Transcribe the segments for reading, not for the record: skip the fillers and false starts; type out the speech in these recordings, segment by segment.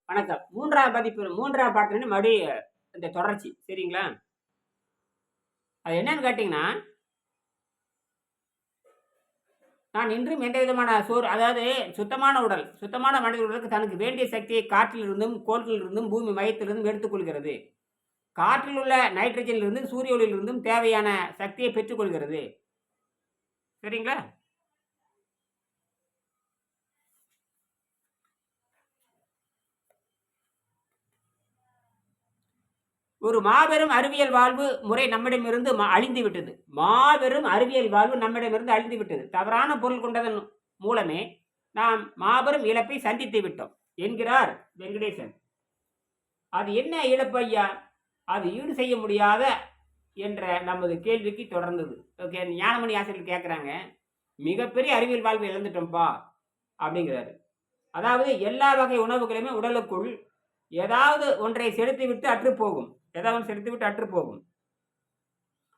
வணக்கம். 3ஆம் பதிப்பு 3ஆம் பாடத்துல மறுபடியும் இந்த தொடர்ச்சி. சரிங்களா? அது என்னன்னு கேட்டீங்கன்னா, நான் இன்றும் எந்த விதமான அதாவது சுத்தமான உடல், சுத்தமான மனித உடலுக்கு தனக்கு வேண்டிய சக்தியை காற்றிலிருந்தும், கோள்களிலிருந்தும், பூமி மையத்திலிருந்தும் எடுத்துக் கொள்கிறது. காற்றில் உள்ள நைட்ரஜனிலிருந்தும், சூரிய ஒளியிலிருந்தும் தேவையான சக்தியை பெற்றுக்கொள்கிறது. சரிங்களா? ஒரு மாபெரும் அறிவியல் வாழ்வு முறை நம்மிடமிருந்து அழிந்து விட்டது. மாபெரும் அறிவியல் வாழ்வு நம்மிடமிருந்து அழிந்து விட்டது. தவறான பொருள் கொண்டதன் மூலமே நாம் மாபெரும் இழப்பை சந்தித்து விட்டோம் என்கிறார் வெங்கடேசன். அது என்ன இழப்பு ஐயா? அது ஈடு செய்ய முடியாத என்ற நமது கேள்விக்கு தொடர்ந்தது. ஓகே, ஞானமணி ஆசிரியர் கேட்குறாங்க, மிகப்பெரிய அறிவியல் வாழ்வு இழந்துட்டோம்ப்பா அப்படிங்கிறாரு. அதாவது எல்லா வகை உணவுகளுமே உடலுக்குள் ஏதாவது ஒன்றை செலுத்திவிட்டு அற்றுப்போகும். ஏதாவது ஒன்று செலுத்திவிட்டு அற்றுப்போகும்.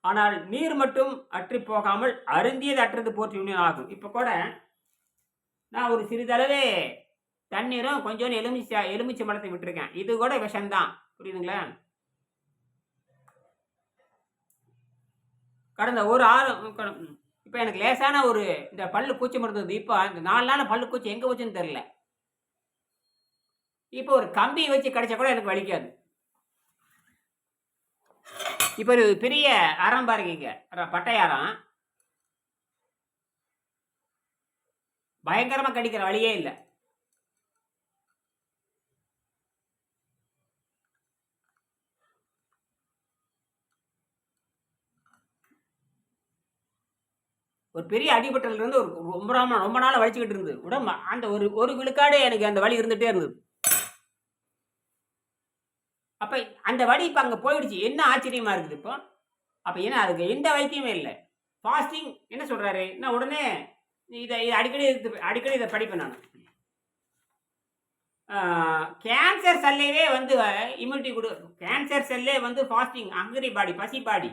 ஆனால் நீர் மட்டும் அற்றி போகாமல் அருந்தியது அற்றது போற்றி ஆகும். இப்போ கூட நான் ஒரு சிறிதளவே தண்ணீரும் கொஞ்சோண்டு எலுமிச்சை மரத்தை விட்டுருக்கேன். இது கூட விஷம்தான். புரியுதுங்களா? கடந்த ஒரு இப்போ எனக்கு லேசான ஒரு இந்த பல்லு கூச்சம் இருந்தது. இப்போ இந்த 4 நாள் பல்லு கூச்சம் எங்கே போச்சுன்னு தெரியல. இப்போ ஒரு கம்பி வச்சு கடிச்சா கூட எனக்கு வலிக்காது. இப்போ ஒரு பெரிய அறம் பாருங்க, பட்டையாரம் பயங்கரமா கடிக்கிற வழியே இல்லை. ஒரு பெரிய அடிபட்டதுல இருந்து ஒரு ரொம்ப நாள் வலிச்சுக்கிட்டு இருந்தது. உடம்பு அந்த ஒரு விழுக்காடு எனக்கு அந்த வலி இருந்துட்டே இருந்தது. அப்ப அந்த வலி இப்ப அங்க போயிடுச்சு. என்ன ஆச்சரியமா இருக்குது இப்போ. அப்ப என்ன அதுக்கு எந்த வைத்தியமே இல்லை. ஃபாஸ்டிங் என்ன சொல்றாரு? நான் உடனே இதை அடிக்கடி இதை படிப்பேன் நான். கேன்சர் செல்லையே வந்து இம்யூனிட்டி கேன்சர் செல்லே வந்து ஃபாஸ்டிங், ஹங்கரி பாடி, பசி பாடி,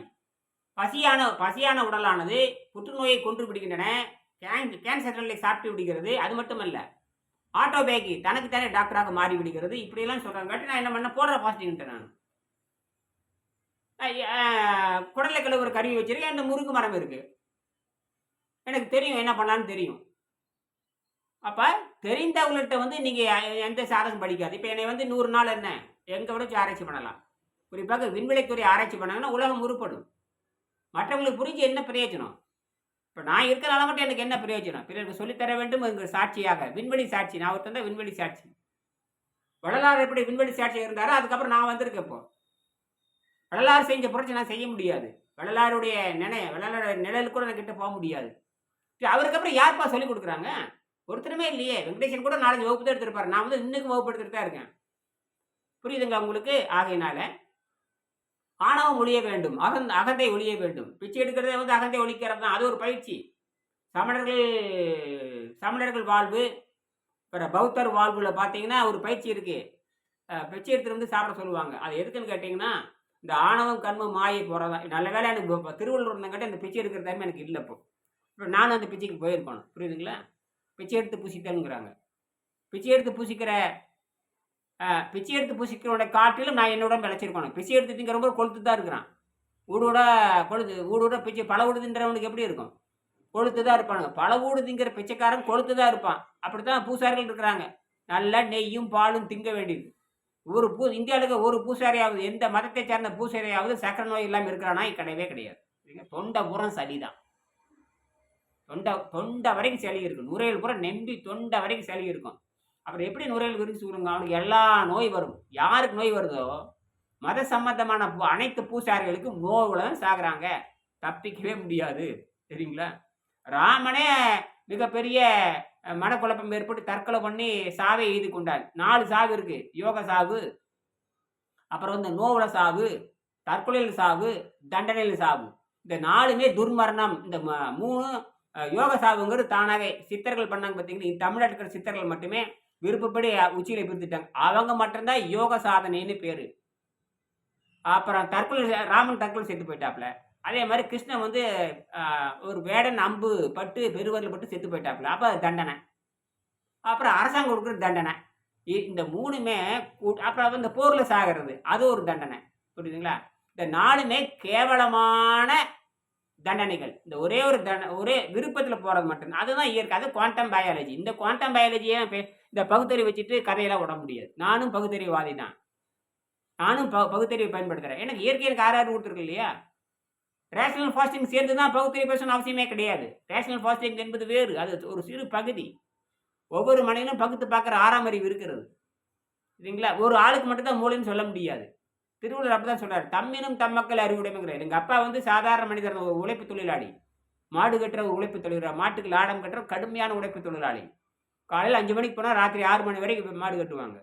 பசியான உடலானது புற்றுநோயை கொன்று விடுகின்றன. கேன்சர் செல்லை சாப்பிட்டு விடுகிறது. அது மட்டுமல்ல, ஆட்டோபேகி தனக்குத்தானே டாக்டராக மாறி விடுகிறது. இப்படியெல்லாம் சொல்றாங்க. நான் என்ன பண்ண போடுற ஃபாஸ்டிங் நான் குடலை கழுவுற கருவி வச்சிருக்கேன். அந்த முருங்கு மரம் இருக்கு. எனக்கு தெரியும் என்ன பண்ணலான்னு தெரியும். அப்ப தெரிந்தவங்கள்ட்ட வந்து நீங்க எந்த சாதகம் படிக்காது. இப்ப என்னை வந்து 100 நாள் என்ன எங்க விட ஆராய்ச்சி பண்ணலாம். குறிப்பாக விண்வெளித்துறை ஆராய்ச்சி பண்ணாங்கன்னா உலகம் உருப்படும். மற்றவங்களுக்கு புரிஞ்சு என்ன பிரயோஜனம்? இப்போ நான் இருக்கிறனால மட்டும் எனக்கு என்ன பிரயோஜனம்? பிறருக்கு சொல்லித்தர வேண்டும் என்கிற சாட்சியாக. விண்வெளி சாட்சி. நான் ஒருத்தன் தான் விண்வெளி சாட்சி. வள்ளலார் எப்படி விண்வெளி சாட்சியாக இருந்தாரோ அதுக்கப்புறம் நான் வந்திருக்கேன். இப்போ வள்ளலார் செஞ்ச புரட்சி நான் செய்ய முடியாது. வள்ளலாருடைய நிழல் கூட நான் கிட்ட போக முடியாது. அவருக்கு அப்புறம் யாருப்பா சொல்லிக் கொடுக்குறாங்க? ஒருத்தருமே இல்லையே. வெங்கடேசன் கூட 4 வகுப்பு தான் எடுத்திருப்பாரு. நான் வந்து இன்னைக்கு வகுப்பு எடுத்துட்டு தான் இருக்கேன். புரியுதுங்களா உங்களுக்கு? ஆகையினால ஆணவம் ஒழிய வேண்டும், அகந்தை ஒழிய வேண்டும். பிச்சை எடுக்கிறதே வந்து அகந்தை ஒழிக்கிறது தான். அது ஒரு பயிற்சி. சமணர்கள் வாழ்வு, பௌத்தர் வாழ்வுல பார்த்தீங்கன்னா ஒரு பயிற்சி இருக்கு. பிச்சை எடுத்துட்டு வந்து சாப்பிட சொல்லுவாங்க. அது எதுக்குன்னு கேட்டிங்கன்னா, இந்த ஆணவம் கண்மம் மாயை போகிறதான். நல்ல வேலை எனக்கு திருவள்ளுவர் இருந்தங்காட்டி அந்த பிச்சை எடுக்கிற டைம் எனக்கு இல்லை. இப்போ நானும் அந்த பிச்சைக்கு போயிருக்கணும். புரியுதுங்களா? பிச்சை எடுத்து பூசித்தலுங்கிறாங்க. பிச்சை எடுத்து பூசிக்கிறோட காட்டிலும் நான் என்னோட விளைச்சிருக்கணும். பிச்சை எடுத்து திங்கிறவங்க கொளுத்து தான் இருக்கிறான். ஊடோட பிச்சை பல ஊடு தின்றவனுக்கு எப்படி இருக்கும்? கொளுத்து தான் இருப்பானுங்க. பல ஊடு திங்கிற பிச்சைக்காரன் கொளுத்து தான் இருப்பான். அப்படித்தான் பூசாரிகள் இருக்கிறாங்க. நல்லா நெய்யும் பாலும் திங்க வேண்டியது. இந்தியாவுக்கு ஒரு பூசாரியாவது, எந்த மதத்தை சேர்ந்த பூசாரியாவது சக்கரை நோய் இல்லாமல் இருக்கிறானா? கிடையவே கிடையாது. தொண்டை பூரம் சளிதான். தொண்டை வரைக்கும் சளி இருக்கும். நுரையீரல் பூரா நெம்பி தொண்டை வரைக்கும் சளி இருக்கும். அப்புறம் எப்படி நுரையீரல் விரிஞ்சு சொல்லுங்க? அவனுக்கு எல்லா நோய் வரும். யாருக்கு நோய் வருதோ மத சம்பந்தமான அனைத்து பூசாரிகளுக்கும் நோவுடன் சாகுறாங்க. தப்பிக்கவே முடியாது. சரிங்களா? ராமனே மிகப்பெரிய மனக்குழப்பம் ஏற்பட்டு தற்கொலை பண்ணி சாவை எழுதி கொண்டார். 4 சாவு இருக்கு. யோக சாவு, அப்புறம் வந்து நோவுல சாவு, தற்கொலையில் சாவு, தண்டனையில் சாவு. இந்த 4மே துர்மரணம். இந்த 3 யோக சாவுங்கிறது தானாகவே சித்தர்கள் பண்ணாங்க. பார்த்தீங்கன்னா தமிழ்நாட்டில் இருக்கிற சித்தர்கள் மட்டுமே விருப்பப்படி உச்சியில பிரித்துட்டாங்க. அவங்க மட்டும்தான் யோக சாதனைன்னு பேரு. அப்புறம் ராமன் தற்கொலை செத்து போயிட்டாப்ல. அதே மாதிரி கிருஷ்ணன் வந்து ஒரு வேடன் அம்பு பட்டு பெருவரில் பட்டு செத்து போயிட்டாப்ல. அப்போ தண்டனை. அப்புறம் அரசாங்கம் கொடுக்குற தண்டனை. இந்த 3மே அப்புறம் இந்த போர்ல சாகிறது அது ஒரு தண்டனை. புரியுதுங்களா? இந்த 4மே கேவலமான தண்டனைகள். இந்த ஒரே விருப்பத்துல போறது மட்டும் தான். அதுதான் இயற்கை. அது குவாண்டம் பயாலஜி. இந்த குவாண்டம் பயாலஜிய இந்த பகுத்தறிவு வச்சுட்டு கதையெல்லாம் விட முடியாது. நானும் பகுத்தறிவுவாதி தான். நானும் பகுத்தறிவை பயன்படுத்துறேன். எனக்கு இயற்கை எனக்கு 6 குடுத்துருக்கு இல்லையா? ரேஷனல் ஃபாஸ்டிங் சேர்ந்து தான் பகுத்தறிவு பேசணும்னு அவசியமே கிடையாது. ரேஷனல் ஃபாஸ்டிங் என்பது வேறு. அது ஒரு சிறு பகுதி. ஒவ்வொரு மனிதனும் பகுத்து பார்க்கிற 6ஆம் அறிவு இருக்கிறது. சரிங்களா? ஒரு ஆளுக்கு மட்டும் தான் மூளைன்னு சொல்ல முடியாது. திருவள்ளுவர் அப்படிதான் சொல்றாரு. தம்மினும் தம்மக்கள் அறிவுடைமைங்கிறார். எங்க அப்பா சாதாரண மனிதர், ஒரு உழைப்பு தொழிலாளி. மாடு கட்டுற ஒரு உழைப்பு தொழிலாளி. மாட்டுக்கு லாடம் கட்டுற கடுமையான உழைப்பு தொழிலாளி. காலையில 5 மணிக்கு போனா ராத்திரி 6 மணி வரைக்கும் மாடு கட்டுவாங்க.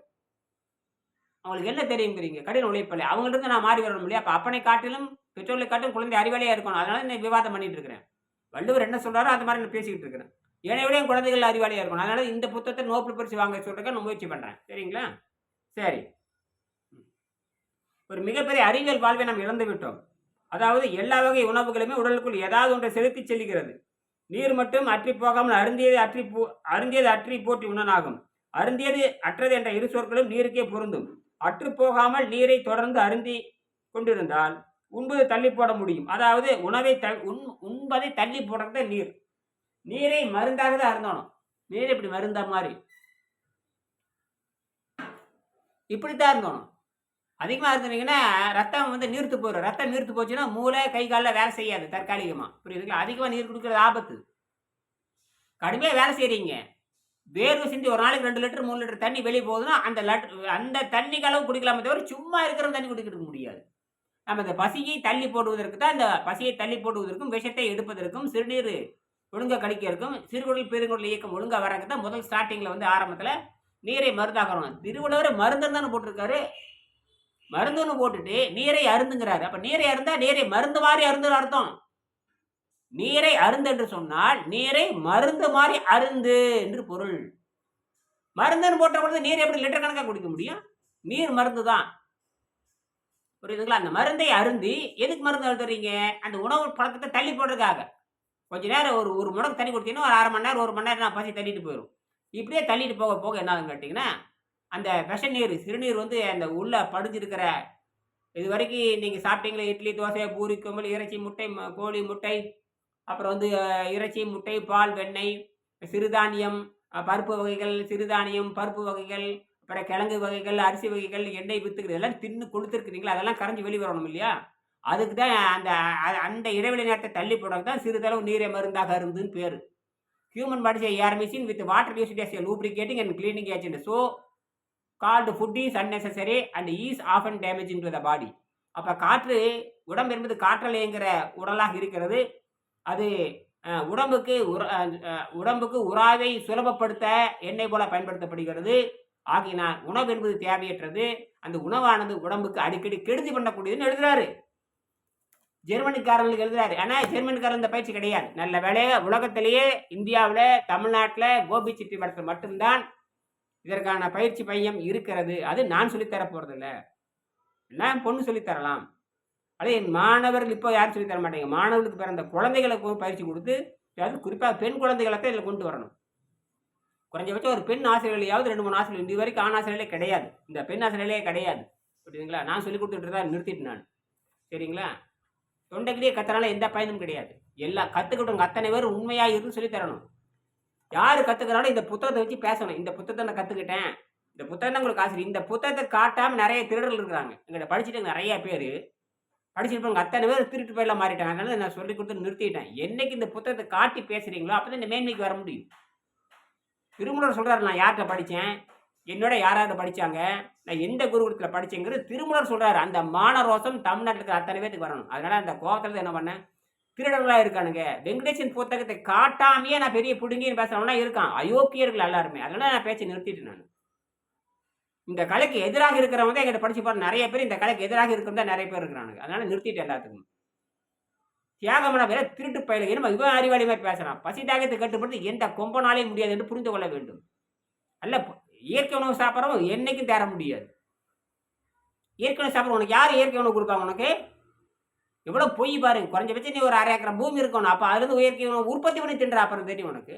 அவங்களுக்கு என்ன தெரியுங்கிறீங்க? கடின உழைப்பாளி. அவங்கள்ட்ட நான் மாறி வரணும் இல்லையா? அப்ப அப்பனை காட்டிலும் பெற்றோர்களை காட்டிலும் குழந்தை அறிவாளியா இருக்கணும். அதனால நான் விவாதம் பண்ணிட்டு இருக்கிறேன். வள்ளுவர் என்ன சொல்றாரோ அது மாதிரி நான் பேசிக்கிட்டு இருக்கிறேன். என்னை விட என் குழந்தைகள் அறிவாளியா இருக்கணும். அதனால இந்த புத்தகத்தை நோபல் பரிசு வாங்க சொல்றதுக்கு நான் முயற்சி பண்றேன். சரிங்களா? சரி. ஒரு மிகப்பெரிய அறிவியல் வாழ்வை நாம் இழந்து விட்டோம். அதாவது எல்லா வகை உணவுகளுமே உடலுக்குள் ஏதாவது ஒன்றை செலுத்தி செல்கிறது. நீர் மட்டும் அற்றி போகாமல் அருந்தியது அற்றி போற்றி உண்ணனாகும். அருந்தியது அற்றது என்ற இரு சொற்களும் நீருக்கே பொருந்தும். அற்று போகாமல் நீரை தொடர்ந்து அருந்தி கொண்டிருந்தால் உண்பது தள்ளி போட முடியும். அதாவது உண்பதை தள்ளி போடுறது நீர். நீரை மருந்தாக தான் அருந்தணும். நீர் இப்படி மருந்தா மாதிரி இப்படித்தான் இருந்தோம். அதிகமாக இருந்தீங்கன்னா ரத்தம் நீர்த்து போயிடும். ரத்தம் நீர்த்து போச்சுன்னா மூளை கை காலில் வேலை செய்யாது தற்காலிகமாக. புரியுதுங்களா? அதிகமாக நீர் குடிக்கிறது ஆபத்து. கடுமையாக வேலை செய்கிறீங்க, வேர்வை சிந்தி ஒரு நாளைக்கு 2 லிட்டர் 3 லிட்டர் தண்ணி வெளியே போகுதுன்னா அந்த தண்ணிக்கு அளவு குடிக்கலாமே தவிர சும்மா இருக்கிற தண்ணி குடிக்கிறது முடியாது. நம்ம இந்த பசியை தள்ளி போடுவதற்கு தான், இந்த பசியை தள்ளி போடுவதற்கும் விஷத்தை எடுப்பதற்கும் சிறுநீர் ஒழுங்கா கழிக்கிறதுக்கும் சிறுகுடல் பெருங்குடல் இயக்கம் ஒழுங்கா வரக்கு தான் முதல் ஸ்டார்டிங்கில் ஆரம்பத்தில் நீரை மருந்தாக்கணும். திருவள்ளுவர் மருந்துன்னு தானே போட்டிருக்காரு. மருந்துன்னு போட்டுட்டு நீரை அருந்துங்கிறாரு. அப்ப நீரை அருந்தா நீரை மருந்து மாதிரி அருந்துன்னு அர்த்தம். நீரை அருந்து என்று சொன்னால் நீரை மருந்து மாதிரி அருந்து என்று பொருள். மருந்துன்னு போட்ட பொழுது நீர் எப்படி லிட்டர் கணக்காக குடிக்க முடியும்? நீர் மருந்து தான். புரியுதுங்களா? அந்த மருந்தை அருந்தி எதுக்கு மருந்து அழுத்துறீங்க? அந்த உணவு பழக்கத்தை தள்ளி போடுறதுக்காக. கொஞ்ச நேரம் ஒரு முடக்கு தண்ணி கொடுத்தீங்கன்னா ஒரு 1/2 மணி நேரம் 1 மணி நேரம் நான் பசி தள்ளிட்டு போயிடும். இப்படியே தள்ளிட்டு போக போக என்ன ஆகுன்னு கேட்டிங்கன்னா, அந்த விஷ நீர் சிறுநீர் அந்த உள்ள படிஞ்சிருக்கிற இது வரைக்கும் நீங்கள் சாப்பிட்டீங்களா? இட்லி, தோசை, பூரி, கம்பல், இறைச்சி, முட்டை, கோழி முட்டை, அப்புறம் இறைச்சி, முட்டை, பால், வெண்ணெய், சிறுதானியம், பருப்பு வகைகள், சிறுதானியம், பருப்பு வகைகள், அப்புறம் கிழங்கு வகைகள், அரிசி வகைகள், எண்ணெய் வித்துக்கள் எல்லாம் தின்னு கொடுத்துருக்குறீங்களா? அதெல்லாம் கரைஞ்சி வெளியே வரணும் இல்லையா? அதுக்கு தான் அந்த இடைவெளி நேரத்தை தள்ளி போடுறது தான் சிறிதளவு நீரை மருந்தாக இருந்துன்னு பேர். Human body air machine with water used as a lubricating and cleaning agent. So called food is unnecessary and is often damaging to the body. அப்ப காற்று, உடம்பு என்பது காற்றல் இயங்குகிற உடலாக இருக்கிறது. அது உடம்புக்கு உராய்வை சுலபப்படுத்த எண்ணெய் போல பயன்படுத்தப்படுகிறது. ஆகினால் உணவு என்பது தேவையற்றது. அந்த உணவானது உடம்புக்கு அடிக்கடி கெடுதி பண்ணக்கூடியதுன்னு எழுதுறாரு. ஜெர்மனிக்காரர்களுக்கு எழுதுறாரு. ஆனால் ஜெர்மனிக்காரர் இந்த பயிற்சி கிடையாது. நல்ல வேலையா உலகத்திலேயே இந்தியாவில், தமிழ்நாட்டில் கோபிச்செட்டிப்பாளையத்தில் மட்டும்தான் இதற்கான பயிற்சி மையம் இருக்கிறது. அது நான் சொல்லித்தர போகிறதில்ல, நான் பொண்ணு சொல்லித்தரலாம். அதே என் மாணவர்கள் இப்போ யாரும் சொல்லித்தர மாட்டேங்க. மாணவர்களுக்கு பிறந்த குழந்தைகளுக்கு பயிற்சி கொடுத்து, அது குறிப்பாக பெண் குழந்தைகளை இதில் கொண்டு வரணும். குறைஞ்சபட்சம் ஒரு பெண் ஆசிரியர்களையாவது 2-3 ஆசிரியர்கள். இது வரைக்கும் ஆண் ஆசிரியர்களே கிடையாது, இந்த பெண் ஆசிரியர்களே கிடையாது. புரியுதுங்களா? நான் சொல்லி கொடுத்துட்டு தான் நிறுத்திட்டு நான். சரிங்களா? தொண்டைக்கிலேயே கத்துறனால எந்த பயனும் கிடையாது. எல்லாம் கற்றுக்கிட்டவங்க அத்தனை பேர் உண்மையாக இருந்து சொல்லித்தரணும். யார் கற்றுக்கிறாலும் இந்த புத்தகத்தை வச்சு பேசணும். இந்த புத்தகத்தை நான் கற்றுக்கிட்டேன், இந்த புத்தகம் தான் உங்களுக்கு ஆசிரியர். இந்த புத்தகத்தை காட்டாமல் நிறைய திருடர்கள் இருக்கிறாங்க. எங்கிட்ட படிச்சுட்டு நிறைய பேர் படிச்சுருப்பாங்க. அத்தனை பேர் திருட்டு போயெல்லாம் மாறிட்டாங்க. அதனால நான் சொல்லி கொடுத்து நிறுத்திட்டேன். என்னைக்கு இந்த புத்தகத்தை காட்டி பேசுகிறீங்களோ அப்போ தான் இந்த மேன்மைக்கு வர முடியும். திருமூலர் சொல்கிறார், நான் யார்கிட்ட படித்தேன், என்னோட யாராவது படித்தாங்க, நான் எந்த குருகுலத்தில் படித்தேங்கிறது திருமூலர் சொல்கிறார். அந்த மான ரோசம் தமிழ்நாட்டில் இருக்கிற அத்தனை பேருக்கு வரணும். அதனால் அந்த கோபத்தில் என்ன பண்ணேன், திருடர்களாக இருக்கானுங்க, வெங்கடேசன் புத்தகத்தை காட்டாமையே நான் பெரிய பிடுங்கின்னு பேசுகிறவனா இருக்கான், அயோக்கியர்கள் எல்லாருமே. அதனால் நான் பேச்சை நிறுத்திட்டு நான் இந்த கலைக்கு எதிராக இருக்கிறவங்க தான் எங்கிட்ட படிச்சு பாரு. நிறைய பேர் இந்த கலைக்கு எதிராக இருக்கிறதா நிறைய பேர் இருக்கிறானுங்க. அதனால் நிறுத்திட்டு எல்லாத்துக்கும். தியாகமன பேர திருட்டு பயிலுங்க, நம்ம இவன் அறிவாளி மாதிரி பேசுகிறான். பசி தாகத்தை கட்டுப்படுத்தி எந்த கொம்பனாலே முடியாது என்று புரிந்து கொள்ள வேண்டும். அல்ல, இயற்கை உணவு சாப்பிட்றவங்க என்னைக்கும் தேர முடியாது. இயற்கை உணவு சாப்பிட்ற உனக்கு யார் இயற்கை உணவு கொடுப்பாங்க? உனக்கு எவ்வளோ பொய் பாருங்க. குறைஞ்சபட்சம் நீ ஒரு 1/2 ஏக்கர் பூமி இருக்கணும். அப்போ அதுலேருந்து இயற்கை உணவு உற்பத்தி பண்ணி தின்ற அப்புறம் தெரியும் உனக்கு.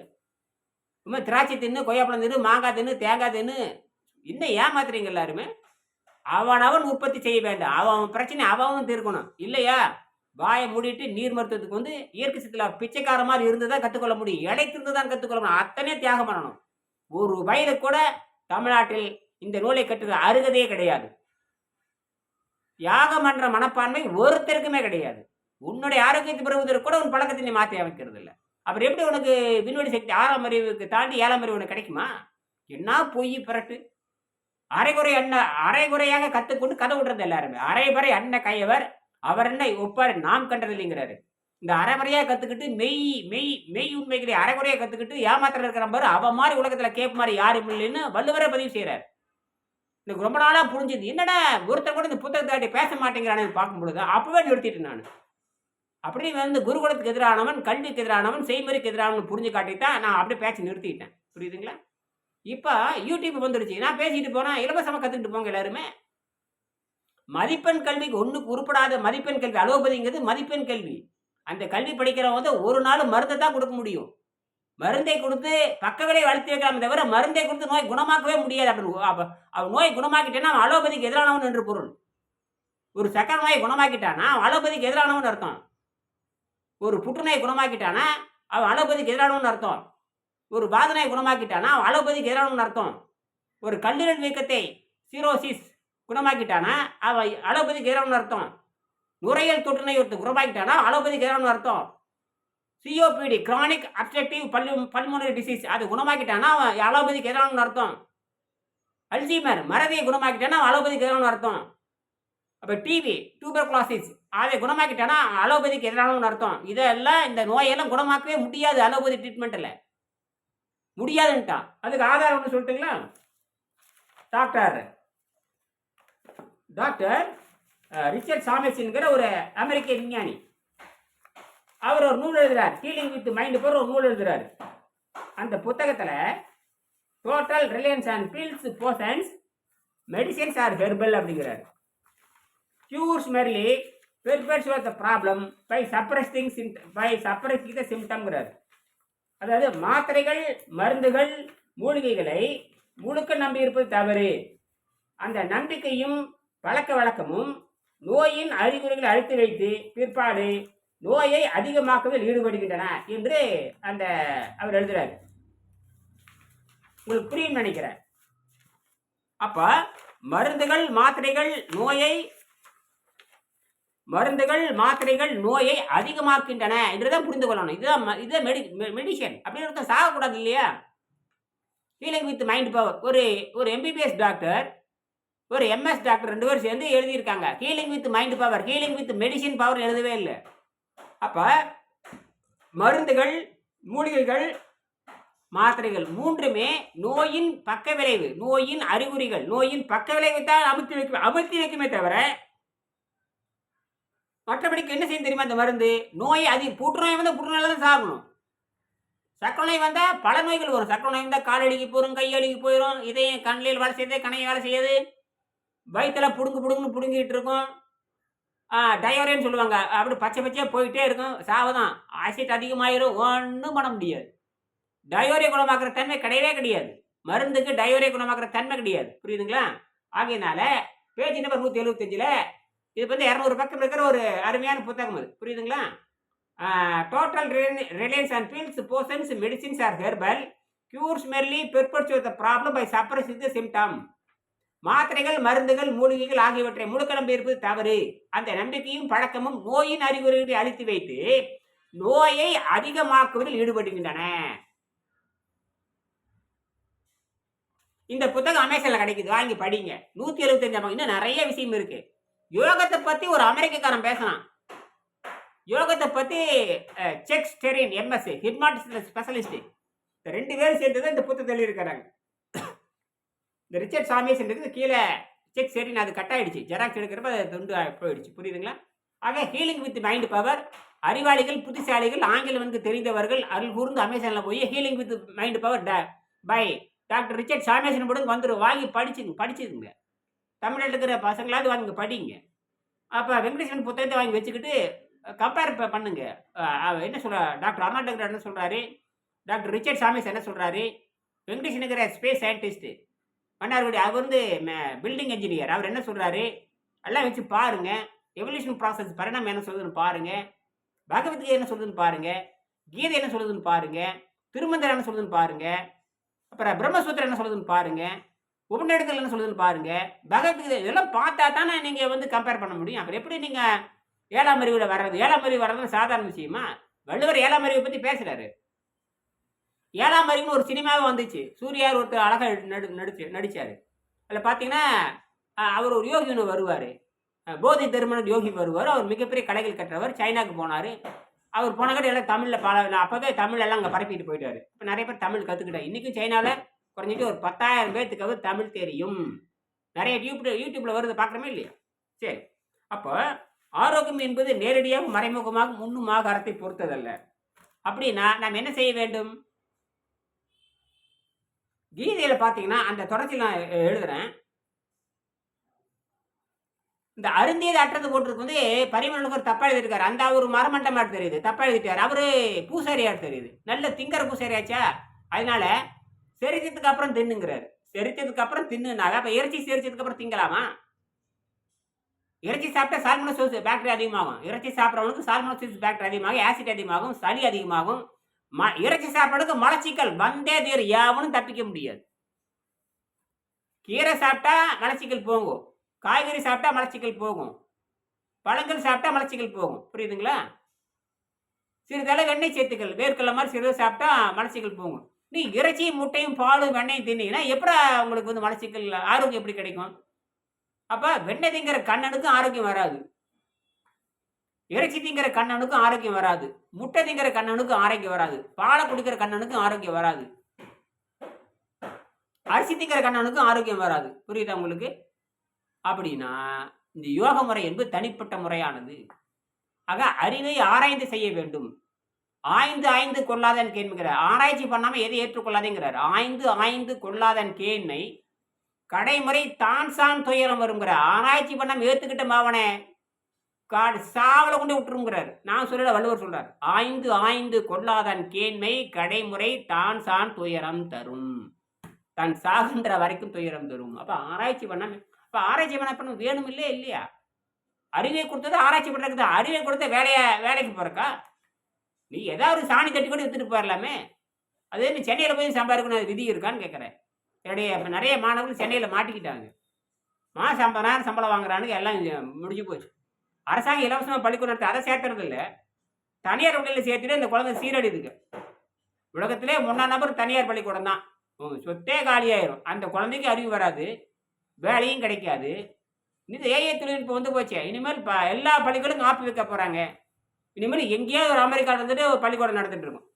சும்மா திராட்சை தின்னு, கொய்யாப்பழம் தின்னு, மாங்காய் தின்னு, தேங்காய் தின்னு, இன்னும் ஏமாத்துறீங்க எல்லாருமே. அவனவன் உற்பத்தி செய்ய வேண்டாம். அவன் பிரச்சனை அவன் தீர்க்கணும். இல்லையா, வாய மூடிட்டு நீர் மருத்துவத்துக்கு வந்து இயற்கை சித்துல பிச்சைக்கார மாரி இருந்து தான் கத்துக்கொள்ள முடியும். இளைத்திருந்து தான் கத்துக்கொள்ள முடியும். அத்தனையும் தியாகம் பண்ணணும். ஒரு வயது கூட தமிழ்நாட்டில் இந்த நூலை கற்றுக்க அருகதையே கிடையாது. தியாகம் பண்ற மனப்பான்மை ஒருத்தருக்குமே கிடையாது. உன்னுடைய ஆரோக்கியத்தை பெறுவதற்கு கூட உன் பழக்கத்தை நீ மாத்தி அமைக்கிறது இல்ல. அப்புறம் எப்படி உனக்கு விண்வெளி சக்தி 6ஆம் அறிவுக்கு தாண்டி 7ஆம் அறிவு உனக்கு கிடைக்குமா? என்ன பொய் பிரட்டு. அரைகுறையாக கத்துக்கொண்டு கதை விடுறது எல்லாருமே. அரைபறை அன்ன கையவர் அவர் என்ன ஒப்பார் நாம் கண்டதில்லைங்கிறாரு. இந்த அரைகுறையா கத்துக்கிட்டு மெய் மெய் மெய் உண்மைகளை அரைகுறையா கத்துக்கிட்டு ஏமாத்திரம் இருக்கிற பாரு, அவ மாதிரி உலகத்துல கேப் மாதிரி யாரும் இல்லைன்னு வள்ளுவரே பதிவு செய்யறாரு. எனக்கு ரொம்ப நாளா புரிஞ்சுது. என்னடா ஒருத்தர் கூட இந்த புத்தகத்தை பேச மாட்டேங்கிறானு பார்க்கும்பொழுது அப்பவே நிறுத்திட்டேன் நான். அப்படி வந்து குருகுலத்துக்கு எதிரானவன், கல்விக்கு எதிரானவன், செய்முறைக்கு எதிரானவன் புரிஞ்சு காட்டித்தான் நான் அப்படியே பேச்சு நிறுத்திட்டேன். புரியுதுங்களா? இப்ப யூடியூப் வந்துடுச்சு. நான் பேசிட்டு போனா இலவசமா கத்துக்கிட்டு போங்க எல்லாருமே. மதிப்பெண் கல்விக்கு ஒண்ணுக்கு உருப்படாத மதிப்பெண் கல்வி அலோபதிங்கிறது மதிப்பெண் கல்வி. அந்த கல்வி படிக்கிறவங்க வந்து ஒரு நாள் மருந்தை தான் கொடுக்க முடியும். மருந்தை கொடுத்து பக்க விளைவை வளர்த்து வைக்கலாமே தவிர மருந்தை கொடுத்து நோய் குணமாக்கவே முடியாது. அப்படி அவன் நோய் குணமாக்கிட்டேன்னா அவன் அலோபதிக்கு எதிரானவன் என்று பொருள். ஒரு சக்கரை நோயை குணமாக்கிட்டானா அவன் அலோபதிக்கு எதிரானவன் அர்த்தம். ஒரு புற்றுநோயை குணமாக்கிட்டானா அவன் அலோபதிக்கு எதிரானவன் அர்த்தம். ஒரு பாதனையை குணமாக்கிட்டானா அவன் அலோபதிக்கு எதிரானவன் அர்த்தம். ஒரு கல்லீரல் வீக்கத்தை சிரோசிஸ் குணமாக்கிட்டானா அவன் அலோபதிக்கு எதிரானவன் அர்த்தம். நுரையீரல் தொற்றுநோய் ஒருத்தர் குணமாக்கிட்டானா அலோபதிக்கு எதிரானவன் அர்த்தம். COPD chronic obstructive pulmonary disease அது குணமாக்கிட்டானா அவன் அலோபதிக்கு எதிரானவன் அர்த்தம். அல்சீமர் மறதியை குணமாக்கிட்டானா அவன் அலோபதிக்கு எதிரானவன் அர்த்தம். அப்போ டிவி டியூபர்குலோசிஸ் அதை குணமாக்கிட்டானா அலோபதிக்கு எதிரானவன் அர்த்தம். இதெல்லாம் இந்த நோயெல்லாம் குணமாக்கவே முடியாது அலோபதி ட்ரீட்மெண்ட்டில். முடியாதுன்ட்டான். அதுக்கு ஆதாரம் ஒன்று சொல்லட்டுங்களா? டாக்டர் ரிச்சர்ட் சாமேஸ்ங்கிற ஒரு அமெரிக்க விஞ்ஞானி, அவர் ஒரு நூல் எழுதுறார். ஹீலிங் வித் மைண்ட் போற ஒரு நூல் எழுதுறாரு. அந்த புத்தகத்தில் total reliance and pills potions medicines are herbal அப்படிங்கிறார். Cures merely perpetuate the problem by suppressing the சிம்டம்ங்கிறார். அதாவது மாத்திரைகள், மருந்துகள், மூலிகைகளை முழுக்க நம்பி இருப்பது தவறு. அந்த நம்பிக்கையும் பழக்க வழக்கமும் நோயின் அறிகுறிகளை அழித்து வைத்து பிற்பாடு நோயை அதிகமாக்குவதில் ஈடுபடுகின்றன என்று அவர் எழுதுறார். உங்களுக்கு புரியும் நினைக்கிறேன். அப்ப மருந்துகள் மாத்திரைகள் நோயை அதிகமாக்கின்றன என்றுதான் புரிந்து கொள்ளணும். இதுதான் மெடிசன். அப்படின்னு சாகக்கூடாது இல்லையா? ஹீலிங் வித் மைண்ட் பவர் ஒரு எம்பிபிஎஸ் டாக்டர், ஒரு எம்எஸ் டாக்டர் 2 பேரும் சேர்ந்து எழுதியிருக்காங்க. Healing with mind power, healing with medicine power எழுதவே இல்லை. அப்ப மருந்துகள், மூலிகைகள், மாத்திரைகள் மூன்றுமே நோயின் பக்க விளைவு, நோயின் அறிகுறிகள், நோயின் பக்க விளைவு தான் அமுத்தி வைக்குமே தவிர மற்றபடிக்கு என்ன செய்யும் தெரியுமா? அந்த மருந்து நோயை புற்றுநோய் வந்தால் புற்றுநோயில தான் சாகணும். சக்கரை நோய் வந்தால் பல நோய்கள் வரும். சக்கரை நோய் வந்தால் கால் அழுகி போயிடும், கை அழுகி போயிடும், இதயம் கண்ணில் வேலை செய்யுது, கணையை வேலை செய்யாது, வயிற்றுல புடுங்குன்னு புடுங்கிட்டு இருக்கும். டயோரேன்னு சொல்லுவாங்க. அப்படி பச்சையாக போயிட்டே இருக்கும். சாவதான். ஆசிட் அதிகமாயிரும். ஒன்றும் பண்ண முடியாது. டயோரியா குணமாக்குற தன்மை கிடையவே கிடையாது. மருந்துக்கு டயோரியா குணமாக்குற தன்மை கிடையாது. புரியுதுங்களா? ஆகையினால பேஜ் நம்பர் 175ல் இது வந்து 200 பக்கம் இருக்கிற ஒரு அருமையான புத்தகம் அது. புரியுதுங்களா? Total reliance and pills potions medicines are herbal cures merely perpetuate the problem by suppressing the symptom. மாத்திரைகள், மருந்துகள், மூலிகைகள் ஆகியவற்றை முழுக்க நம்பி இருப்பது தவறு. அந்த நம்பிக்கையும் பழக்கமும் நோயின் அறிகுறிகளை அழித்து வைத்து நோயை அதிகமாக்குவதில் ஈடுபடுகின்றன. இந்த புத்தகம் அமேசான்ல கிடைக்குது, வாங்கி படிங்க. 175 இன்னும் நிறைய விஷயம் இருக்கு. யோகத்தை பத்தி ஒரு அமெரிக்காரன் பேசலாம். யோகத்தை பத்தி செக் ஸ்டெரின் எம்எஸ் ஹிப்னாட்டிஸ்ட் ஸ்பெஷலிஸ்ட் 2 பேரும் சேர்ந்து தான் இந்த புத்தகத்தை எழுதியிருக்கிறாங்க. இந்த ரிச்சர்ட் சாமேஸ்ன்றது கீழே செக் ஸ்டெரின் அது கட் ஆயிடுச்சு. ஜெராக்ஸ் எடுக்கிறப்ப அது துண்டு போயிடுச்சு. புரியுதுங்களா? ஆக ஹீலிங் வித் மைண்ட் பவர், அறிவாளிகள், புத்திசாலிகள், ஆங்கிலம் தெரிந்தவர்கள் அருள் கூர்ந்து அமேசான்ல போய் healing with mind power by doctor Richard சாமேசன் போட்டு வந்துடும். வாங்கி படிச்சுக்குங்க. தமிழ்நாட்டில் இருக்கிற பசங்களாவது வாங்கி படிங்க. அப்போ வெங்கடேஸ்வரன் புத்தகத்தை வாங்கி வச்சுக்கிட்டு கம்பேர் பண்ணுங்க. என்ன சொல்ற டாக்டர் அர்னால்ட் டக்ளர் என்ன சொல்றாரு, டாக்டர் ரிச்சர்ட் சாமேஸ் என்ன சொல்றாரு, வெங்கடேஸ்வரன் ஸ்பேஸ் சயின்டிஸ்ட் மன்னார்குடி அவர் வந்து பில்டிங் என்ஜினியர். அவர் என்ன சொல்றாரு, எல்லாம் வச்சு பாருங்க. எவல்யூஷன் ப்ராசஸ் பரிணாமம் என்ன சொல்லுதுன்னு பாருங்க. பகவத்கீதை என்ன சொல்லுதுன்னு பாருங்க. கீதை என்ன சொல்லுதுன்னு பாருங்க. திருமந்திரம் என்ன சொல்லுதுன்னு பாருங்க. அப்புறம் பிரம்மசூத்திரம் என்ன சொல்லுதுன்னு பாருங்க. உபநிடதங்கள் என்ன சொல்லுதுன்னு பாருங்க. பகவத்கீதை இதெல்லாம் பார்த்தா தானே நீங்க வந்து கம்பேர் பண்ண முடியும். அப்புறம் எப்படி நீங்க 7ஆம் அறிவுல வர்றது? 7ஆம் அறிவு வர்றது சாதாரண விஷயமா? வள்ளுவர் 7ஆம் அறிவை பத்தி பேசுறாரு. 7ஆம் அறிவுன்னு ஒரு சினிமாவே வந்துச்சு. சூர்யார் ஒருத்தர் அழகா நடிச்சாரு. அதுல பார்த்தீங்கன்னா, அவர் ஒரு யோகி ஒண்ணு வருவாரு. போதி தர்மன் யோகி வருவாரு. அவர் மிகப்பெரிய கடைகள் கட்டுறவர். சைனாக்கு போனாரு. அவர் போனங்காட்டி எல்லாம் தமிழ்ல அப்பவே தமிழ் எல்லாம் அங்க பரப்பிட்டு போயிட்டாரு. இப்ப நெறைய பேர் தமிழ் கத்துக்கிட்டாங்க. இன்னைக்கும் சைனால குறைஞ்சது ஒரு 10,000 பேத்துக்காவது தமிழ் தெரியும். நெறைய யூடியூப்ல வருது பார்க்குறோமே இல்லையா? சரி. அப்ப ஆரோக்கியம் என்பது நேரடியாக, மறைமுகமாக, முன்னுமாக அறத்தை பொறுத்ததல்ல. அப்படின்னா நாம் என்ன செய்ய வேண்டும்? கீதையில பார்த்தீங்கன்னா, அந்த தொடர்ச்சியில நான் எழுதுறேன். இந்த அருந்தியது அற்றது போட்டிருக்கு வந்து பரிமளனுக்கு தப்பா எழுதியிருக்காரு. அந்த அவரு மரமண்டமாட்டு தெரியுது. தப்பா எழுதிட்டாரு. அவரு பூசாரியாட்டு தெரியுது. நல்ல திங்கிற பூசாரியாச்சா? அதனால செரிச்சதுக்கு அப்புறம் தின்னுங்கிறாரு. செரிச்சதுக்கு அப்புறம் தின்னுனாங்க. அப்ப இறைச்சி செரிச்சதுக்கு அப்புறம் திங்கலாமா? இறைச்சி சாப்பிட்டா சால்மோனோசிஸ் பாக்டீரியா அதிகமாகும். இறைச்சி சாப்பிட்றவனுக்கு சால்மோனோசிஸ் பாக்டீரியா அதிகமாகும். ஆசிட் அதிகமாகும். சளி அதிகமாகும். இறைச்சி சாப்பிட்றதுக்கு மலச்சிக்கல் வந்தே தீரும். எவனும் தப்பிக்க முடியாது. கீரை சாப்பிட்டா மலச்சிக்கல் போகும். காய்கறி சாப்பிட்டா மலச்சிக்கல் போகும். பழங்கள் சாப்பிட்டா மலச்சிக்கல் போகும். புரியுதுங்களா? சிறிதளவு வெண்ணெய் சேர்த்துக்கள். வேர்க்கடலை மாதிரி சிறிது சாப்பிட்டா மலச்சிக்கல் போகும். நீ இறைச்சியும், முட்டையும், பாலும், வெண்ணெயும் தின்னீங்கன்னா எப்படா உங்களுக்கு வந்து மலச்சிக்கல் ஆரோக்கியம் எப்படி கிடைக்கும்? அப்ப வெண்ணெய் திங்கிற கண்ணனுக்கும் ஆரோக்கியம் வராது. இறைச்சி திங்கிற கண்ணனுக்கும் ஆரோக்கியம் வராது. முட்டை திங்கிற கண்ணனுக்கும் ஆரோக்கியம் வராது. பாலை குடிக்கிற கண்ணனுக்கும் ஆரோக்கியம் வராது. அரிசி திங்கிற கண்ணனுக்கும் ஆரோக்கியம் வராது. புரியுதா உங்களுக்கு? அப்படின்னா இந்த யோக முறை என்பது தனிப்பட்ட முறையானது. ஆக அறிவை ஆராய்ந்து செய்ய வேண்டும். ஆய்ந்து ஆய்ந்து கொள்ளாதன் கேண்மைங்கிற ஆராய்ச்சி பண்ணாம எதை ஏற்றுக்கொள்ளாதேங்கிறார். ஆய்ந்து ஆய்ந்து கொள்ளாதன் கேண்மை கடைமுறை தான் சான் துயரம் வருங்கிற. ஆராய்ச்சி பண்ணாம ஏத்துக்கிட்ட மாவனே சாவல கொண்டு விட்டுருங்கிறார். நான் சொல்லல, வள்ளுவர் சொல்றார். ஆய்ந்து ஆய்ந்து கொள்ளாதன் கேண்மை கடைமுறை தான் சான் துயரம் தரும். தான் சாகின்ற வரைக்கும் துயரம் தரும். அப்ப ஆராய்ச்சி பண்ணாம ஆராய்ச்சி பண்ண வேணும் இல்லையா? அறிவை கொடுத்தது ஆராய்ச்சி பண்றதுக்கு தான். அறிவை கொடுத்த வேலைக்கு போறக்கா? நீ ஏதாவது ஒரு சாணி தட்டி கூட எடுத்துட்டு போயிடலாமே. அது என்ன சென்னையில போய் சம்பாதிக்கணும் விதி இருக்கான்னு கேட்கறேன். என்னுடைய நிறைய மாணவர்கள் சென்னையில மாட்டிக்கிட்டாங்க. மாசம் 50,000 சம்பளம் வாங்குறானுங்க. எல்லாம் முடிஞ்சு போச்சு. அரசாங்கம் இலவசமா பள்ளிக்கூடம் நடத்த அதை சேர்த்துறது இல்லை. தனியார் பள்ளியில் சேர்த்துட்டு இந்த குழந்தை சீரடிதுங்க. உலகத்திலே 3ஆம் நபர் தனியார் பள்ளிக்கூடம் தான். சொத்தே காலியாயிரும். அந்த குழந்தைக்கு அறிவு வராது, வேலையும் கிடைக்காது. இந்த ஏஐ தொழில்நுட்பம் வந்து போச்சு. இனிமேல் எல்லா பள்ளிக்கூடம் ஆப்பி வைக்க போறாங்க. இனிமேல் எங்கேயோ ஒரு அமெரிக்காவில் இருந்துட்டு ஒரு பள்ளிக்கூடம் நடந்துட்டு இருக்கும்.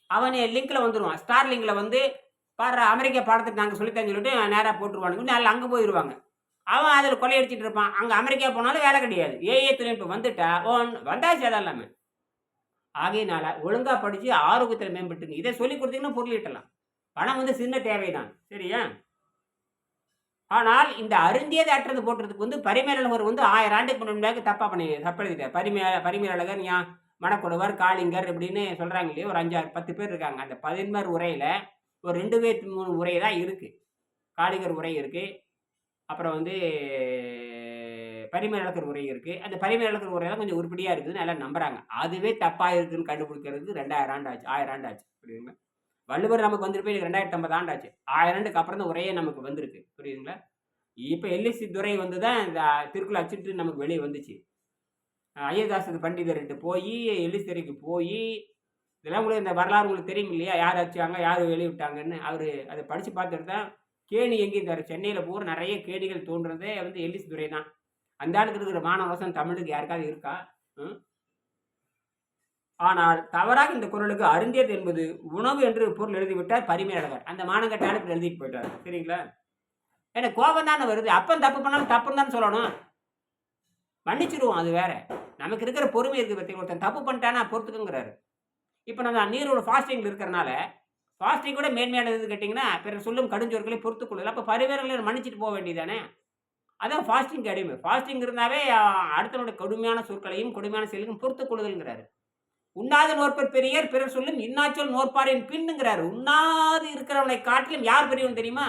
அவன் லிங்க்ல வந்துடுவான். ஸ்டார் லிங்க்ல வந்து பாரு அமெரிக்கா பாடத்துக்கு நாங்கள் சொல்லித்தரேன்னு சொல்லிட்டு நேராக போட்டுருவானுங்க. நாளில் அங்கே போயிடுவாங்க. அவன் அதில் கொள்ளையடிச்சிட்டு இருப்பான். அங்கே அமெரிக்கா போனாலும் வேலை கிடையாது. ஏஐ தொழில்நுட்பம் வந்துட்டா வந்தாச்சு அது எல்லாமே. ஆகையினால ஒழுங்காக படித்து ஆரோக்கியத்தில் மேம்பட்டுங்க. இதை சொல்லி கொடுத்தீங்கன்னா பொருள் ஈட்டலாம். பணம் வந்து சின்ன தேவைதான். சரியா? ஆனால் இந்த அருந்தியது அற்றது போட்டுறதுக்கு வந்து பரிமேலழகர் வந்து 1000 ஆண்டுக்கு முன்னாடி தப்பெழுதிட்டார். பரிமேலழகர் மணக்கொடுவர், காளிங்கர் இப்படின்னு சொல்றாங்க இல்லையா? ஒரு 5, 6, 10 பேர் இருக்காங்க. அந்த 11 உரையில ஒரு 2, 3 உரை தான் இருக்கு. காளிங்கர் உரை இருக்கு. அப்புறம் வந்து பரிமேலழகர் உரை இருக்கு. அந்த பரிமேலழகர் உரை தான் கொஞ்சம் உருப்படியா இருக்குதுன்னு எல்லாம் நம்புறாங்க. அதுவே தப்பா இருக்குன்னு கண்டுபிடிக்கிறதுக்கு 2000 ஆண்டு ஆச்சு, 1000 ஆண்டு ஆச்சு. புரியுதுங்களா? வள்ளுவர் நமக்கு வந்துட்டு போய் 2050 ஆண்டு ஆச்சு. 1000 ஆண்டுக்கு அப்புறம் தான் உரையே நமக்கு வந்திருக்கு. புரியுதுங்களா? இப்ப எல்லிசி துரை வந்து தான் இந்த திருக்குறள் அச்சிட்டு நமக்கு வெளியே வந்துச்சு. ஐயதாச பண்டிதர்கிட்ட போய் எல்லிசி துறைக்கு போய் இதெல்லாம் உங்களுக்கு இந்த வரலாறு உங்களுக்கு தெரியும் இல்லையா? யார் அடிச்சாங்க, யார் வெளியிட்டாங்கன்னு. அவரு அதை படிச்சு பார்த்துட்டு தான் கேணி எங்கேயும் சென்னையில பூரா நிறைய கேணிகள் தோன்றதே வந்து எல்லிசி துரை தான். அந்த ஆளுக்கு இருக்கிற மானவசம் தமிழுக்கு யாருக்காவது இருக்கா? ஆனால் தவறாக இந்த குறளுக்கு அருந்தியது என்பது உணவு என்று பொருள் எழுதிவிட்டார் பரிமேலழகர். அந்த மானங்கட்ட ஆளுக்கு எழுதிட்டு போயிட்டார். சரிங்களா? எனக்கு கோபம் தானே வருது. அப்பன் தப்பு பண்ணாலும் தப்புன்னு தானே சொல்லணும். மன்னிச்சிடுவோம், அது வேற. நமக்கு இருக்கிற பொறுமை இருக்கு. பத்தி ஒருத்தன் தப்பு பண்ணிட்டானா பொறுத்துக்குங்கிறாரு. இப்போ நம்ம நீரோட ஃபாஸ்டிங்ல இருக்கிறனால ஃபாஸ்டிங் கூட மேன்மையானது கேட்டிங்கன்னா பிறர் சொல்லும் கடுஞ்சொற்களை பொறுத்துக்கொள்ளுதல். அப்போ பரிவேரங்களை மன்னிச்சுட்டு போக வேண்டியதானே? அதான் ஃபாஸ்டிங் அடிமை. ஃபாஸ்டிங் இருந்தாவே அடுத்தவனுடைய கொடுமையான சொற்களையும் கொடுமையான செயலையும் பொறுத்துக் கொள்ளுதல்ங்கிறாரு. உண்ணாத நோற்பர் பெரியர், பிறர் சொல்லும் இன்னாச்சொல் நோற்பாரின் பின்னுங்கிறாரு. உண்ணாது இருக்கிறவனை காட்டிலும் யார் பெரியவன் தெரியுமா?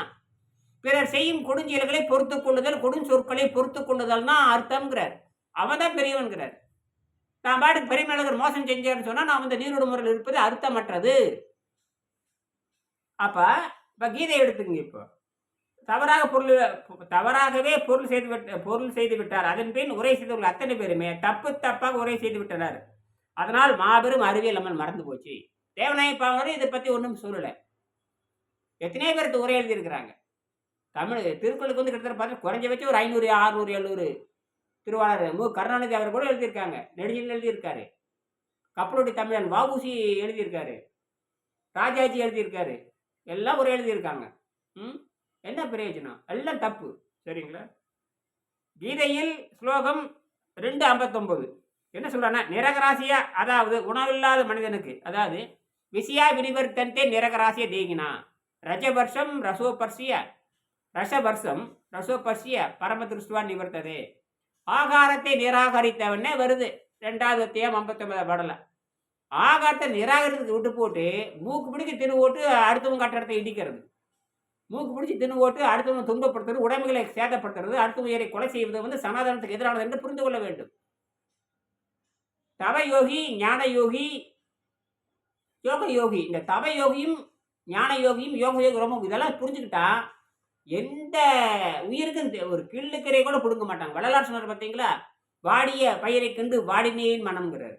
பிறர் செய்யும் கொடுஞ்செயல்களை பொறுத்துக் கொள்ளுதல், கொடுஞ்சொற்களை பொறுத்துக் கொள்ளுதல் தான் அர்த்தம்ங்கிறார். அவன் தான் பெரியவன்கிறார். நான் பாட்டுக்கு பெரியமேலவர் மோசம் செஞ்சேன்னு சொன்னா நான் வந்து நீரோடு முறையில் இருப்பது அர்த்தமற்றது. அப்ப இப்ப கீதை எடுத்துக்கங்க. இப்போ தவறாகவே பொருள் செய்து விட்டார். அதன் பின் உரை செய்தவர்கள் அத்தனை பேருமே தப்பாக உரை செய்து விட்டனர். அதனால் மாபெரும் அறிவியல் நம்ம மறந்து போச்சு. தேவநாய பாவலர் இதை பத்தி ஒன்றும் சொல்லல. எத்தனையோ பேருக்கு உரை எழுதியிருக்கிறாங்க. தமிழ் திருக்குறளுக்கு வந்து கிட்டத்தட்ட பார்த்தா குறைஞ்சபட்சம் ஒரு 500, 600, 700 திருவாளர் கருணாநிதி அவர் கூட எழுதியிருக்காங்க. நெடுஞ்செழியன் எழுதியிருக்காரு. கப்பலோட்டி தமிழன் வ.உ.சி எழுதியிருக்காரு. ராஜாஜி எழுதியிருக்காரு. எல்லாம் உரை எழுதியிருக்காங்க. என்ன பிரயோஜனம்? எல்லாம் தப்பு. சரிங்களா? கீதையில் ஸ்லோகம் 2:59 என்ன சொல்றான்னா, நிரகராசியா, அதாவது உணவில்லாத மனிதனுக்கு, அதாவது விசியா வினிவர்த்தந்தே நிரகராசிய தேகினா ரஜவர்ஷம் ரசோபர்சிய பரமதிருஷ்டுவா நிவர்த்ததே. ஆகாரத்தை நிராகரித்தவனே வருது 2வது அத்தியாயம் 59 பாடல. ஆகாரத்தை நிராகரித்து விட்டு போட்டு மூக்கு பிடிக்க தின்னு ஓட்டு அடுத்தவங்க கட்டடத்தை இடிக்கிறது, மூக்கு பிடிச்சி தின்னு ஓட்டு அடுத்தவங்க துன்பப்படுத்துறது, உடைமைகளை சேதப்படுத்துறது, அடுத்த உயிரை கொலை செய்வது வந்து சனாதனத்துக்கு எதிரானது என்று புரிந்து கொள்ள வேண்டும். தவ யோகி, ஞான யோகி, யோக யோகி, இந்த தவ யோகியும் ஞான யோகியும் யோக யோகி ரொம்ப இதெல்லாம் புரிஞ்சுக்கிட்டா எந்த உயிருக்கும் ஒரு கிள்ளுக்கரை கூட பிடுங்க மாட்டாங்க. வள்ளலார் சொன்னார் பார்த்தீங்களா, வாடிய பயிரை கண்டு வாடினேன் மனம்ங்கிறார்.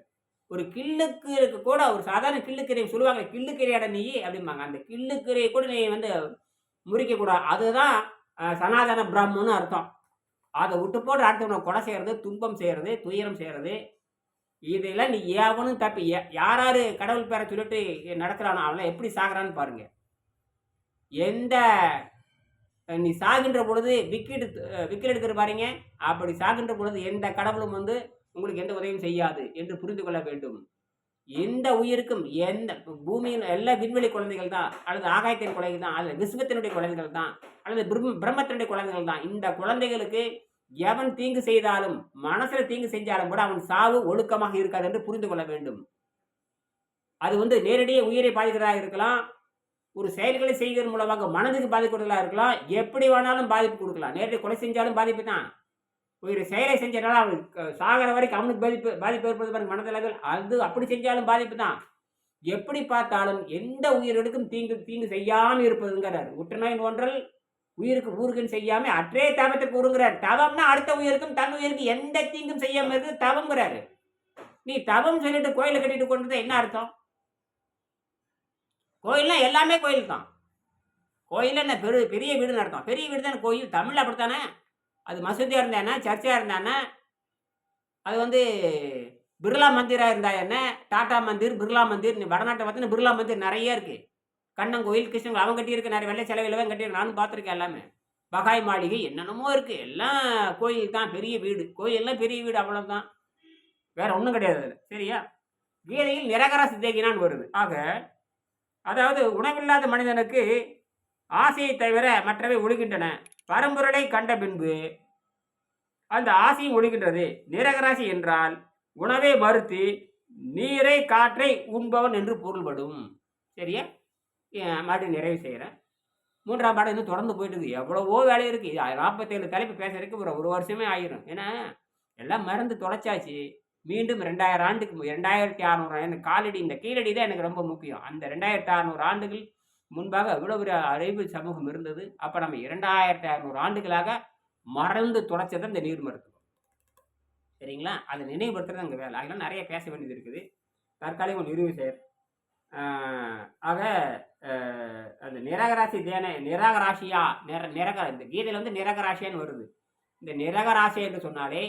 ஒரு கிள்ளுக்கு கூட, ஒரு சாதாரண கிள்ளுக்கரை சொல்லுவாங்க, கிள்ளுக்கரையாட நீ அப்படிம்பாங்க. அந்த கிள்ளுக்கரையை கூட நீ வந்து முறிக்கக்கூடாது. அதுதான் சனாதன பிராமணன்னு அர்த்தம். அதை விட்டு போட்டு அடுத்தவனை கொலை செய்கிறது, துன்பம் செய்கிறது, துயரம் செய்கிறது, இதெல்லாம் நீ ஏவனும் தப்பி. யாராரு கடவுள் பேரை சொல்லிட்டு நடக்கிறானோ அவனை எப்படி சாகிறான்னு பாருங்க. எந்த நீ சாகின்ற பொழுது விக்கெட் எடுக்கிற பாருங்க, அப்படி சாகின்ற பொழுது எந்த கடவுளும் வந்து உங்களுக்கு எந்த உதவியும் செய்யாது என்று புரிந்து கொள்ள வேண்டும். எந்த உயிருக்கும், எந்த பூமியில் எல்லா விண்வெளி குழந்தைகள் தான், அல்லது ஆகாயத்தின் குழந்தைகள் தான், அல்லது விஸ்வத்தினுடைய குழந்தைகள் தான், அல்லது பிரம்மத்தினுடைய குழந்தைகள் தான். இந்த குழந்தைகளுக்கு எவன் தீங்கு செய்தாலும், மனசுல தீங்கு செஞ்சாலும் கூட அவன் சாவு ஒழுக்கமாக இருக்காது என்று புரிந்து கொள்ள வேண்டும். அது வந்து நேரடியாக உயிரை பாதிக்கிறதாக இருக்கலாம், ஒரு செயல்களை செய்வதன் மூலமாக மனதுக்கு பாதிக்கிறதா இருக்கலாம், எப்படி வேணாலும் பாதிப்பு கொடுக்கலாம். நேரடி கொலை செஞ்சாலும் பாதிப்பு தான். ஒரு செயலை செஞ்சனால அவனுக்கு சாகிற வரைக்கும் அவனுக்கு பாதிப்பு ஏற்படுது பாருங்க மனதளவில், அது அப்படி செஞ்சாலும் பாதிப்பு தான். எப்படி பார்த்தாலும் எந்த உயிரினுக்கும் தீங்கு செய்யாமல் இருப்பதுங்கிறார். உற்றுநோயின் ஒன்றல் உயிருக்கு ஊருக்குன்னு செய்யாம அற்றே தவத்துக்கு ஊருங்கிறார். தவம்னா அடுத்த உயிருக்கும் தன் உயிருக்கு எந்த தீங்கும் செய்யாம இருக்குது தவங்கிறாரு. நீ தவம் சொல்லிட்டு கோயிலை கட்டிட்டு கொண்டது என்ன அர்த்தம்? கோயில்னா எல்லாமே கோயில் தான். கோயில் என்ன பெரிய வீடுன்னு அர்த்தம். பெரிய வீடு தானே கோயில். தமிழ் அப்படித்தானே. அது மசூதியாக இருந்தா என்ன, சர்ச்சையாக இருந்தானே, அது வந்து பிர்லா மந்திராக இருந்தா என்ன, டாடா மந்திர், பிர்லா மந்திர். வடநாட்டை பார்த்தீங்கன்னா பிர்லா மந்திர் நிறைய இருக்குது. கண்ணங்கோயில், கிருஷ்ணன் அவன் கட்டியிருக்கு, நிறைய வெள்ளை செலவிலவன் கட்டியிருக்கு, நானும் பார்த்துருக்கேன் எல்லாமே. பகாய் மாளிகை என்னென்னமோ இருக்குது, எல்லாம் கோயில் தான். பெரிய வீடு, கோயிலெல்லாம் பெரிய வீடு, அவ்வளோதான், வேற ஒன்றும் கிடையாது அதில். சரியா? கீதையில் நிரகர சித்தேகினான்னு வருது. ஆக அதாவது உணவில்லாத மனிதனுக்கு ஆசையை தவிர மற்றவை ஒழுகின்றன. பரம்பொருளை கண்ட பின்பு அந்த ஆசையும் ஒழுகின்றது. நிரகராசி என்றால் உணவை மறுத்து நீரை காற்றை உண்பவன் என்று பொருள்படும். சரியா? மறுபடியும் நிறைவு செய்கிறேன். 3ஆம் பாடம் இன்னும் தொடர்ந்து போயிட்டு இருக்குது. எவ்வளவோ வேலை இருக்குது. 47 தலைப்பு பேசுறதுக்கு ஒரு வருஷமே ஆயிரும். ஏன்னா எல்லாம் மறந்து தொலைச்சாச்சு. மீண்டும் 2000 ஆண்டுக்கு 2600 எனக்கு காலடி, இந்த கீழடி தான் எனக்கு ரொம்ப முக்கியம். அந்த 2600 ஆண்டுகள் முன்பாக இவ்வளோ ஒரு அறிவு சமூகம் இருந்தது. அப்போ நம்ம 2600 ஆண்டுகளாக மறந்து தொலைச்சதை இந்த நீர் மருத்துவம். சரிங்களா? அதை நினைவுபடுத்துறது அங்கே வேலை. அதெல்லாம் நிறைய பேச வேண்டியது இருக்குது. தற்காலிகம் நிறைவு செய்ய. ஆக அந்த நிரகராசி நிரகராசியா இந்த கீதையில் வந்து நிரகராசியான்னு வருது. இந்த நிரகராசி என்று சொன்னாலே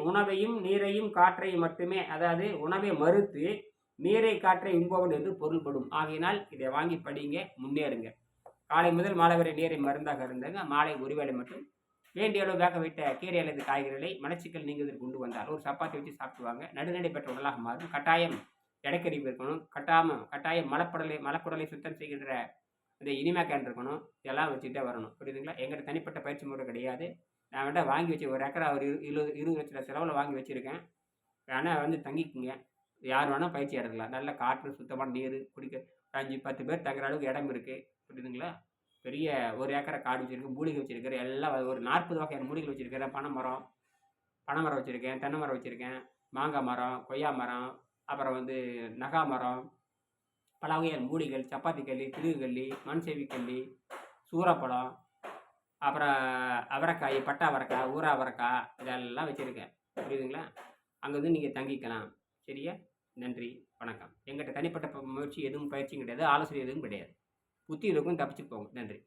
உணவையும் நீரையும் காற்றையும் மட்டுமே, அதாவது உணவை மறுத்து நீரை காற்றை உண்பவன் என்று பொருள்படும். ஆகையினால் இதை வாங்கி படிங்க, முன்னேறுங்க. காலை முதல் மாலை வரை நீரை மருந்தாக இருந்தங்க. மாலை ஒருவேளை மட்டும் வேண்டிய அளவு வேக வைத்த கீரை அல்லது காய்கறிகளை மலச்சிக்கல் நீங்குவதற்கு கொண்டு வந்தால் ஒரு சப்பாத்தி வச்சு சாப்பிடுவாங்க. நடுநடை பெற்ற உடலாக மாறும். கட்டாயம் எடைக்கறிவு இருக்கணும். கட்டாயம் மலக்குடலை சுத்தம் செய்கின்ற இந்த இனிமேக்கான் இருக்கணும். இதெல்லாம் வச்சுட்டே வரணும். புரியுதுங்களா? எங்கிட்ட தனிப்பட்ட பயிற்சி முறை கிடையாது. நான் வேண்டாம் வாங்கி வச்சு ஒரு ஏக்கரா ஒரு 20 லட்சம் செலவில் வாங்கி வச்சுருக்கேன். வேணால் வந்து தங்கிக்குங்க. யார் வேணால் பயிற்சி எடுக்கலாம். நல்ல காற்று, சுத்தமான நீர் குடிக்க 5-10 பேர் தங்குற அளவுக்கு இடம் இருக்குது. புரியுதுங்களா? பெரிய 1 ஏக்கரை காடு வச்சுருக்கேன், மூலிகை வச்சுருக்கிறேன், எல்லாம் ஒரு 40 வகையான மூலிகைகள் வச்சுருக்கிறேன். பனை மரம் வச்சுருக்கேன், தென்னை மரம் வச்சுருக்கேன், மாங்காய் மரம், கொய்யா மரம், அப்புறம் வந்து நகா மரம், பல வகையான மூலிகைகள், சப்பாத்தி கல்லி, திருகுகல்லி, மண் செவிக்கல்லி, சூறாப்பழம், அப்புறம் அவரைக்காய், பட்டை அவரைக்காய், ஊற அவரைக்காய் இதெல்லாம் வச்சுருக்கேன். புரியுதுங்களா? அங்கே வந்து நீங்கள் தங்கிக்கலாம். சரியா? நன்றி, வணக்கம். எங்கிட்ட தனிப்பட்ட முயற்சி எதுவும் பயிற்சியும் கிடையாது, ஆலோசனை எதுவும் கிடையாது. புத்தி இருக்கும், தப்பிச்சு போங்க. நன்றி.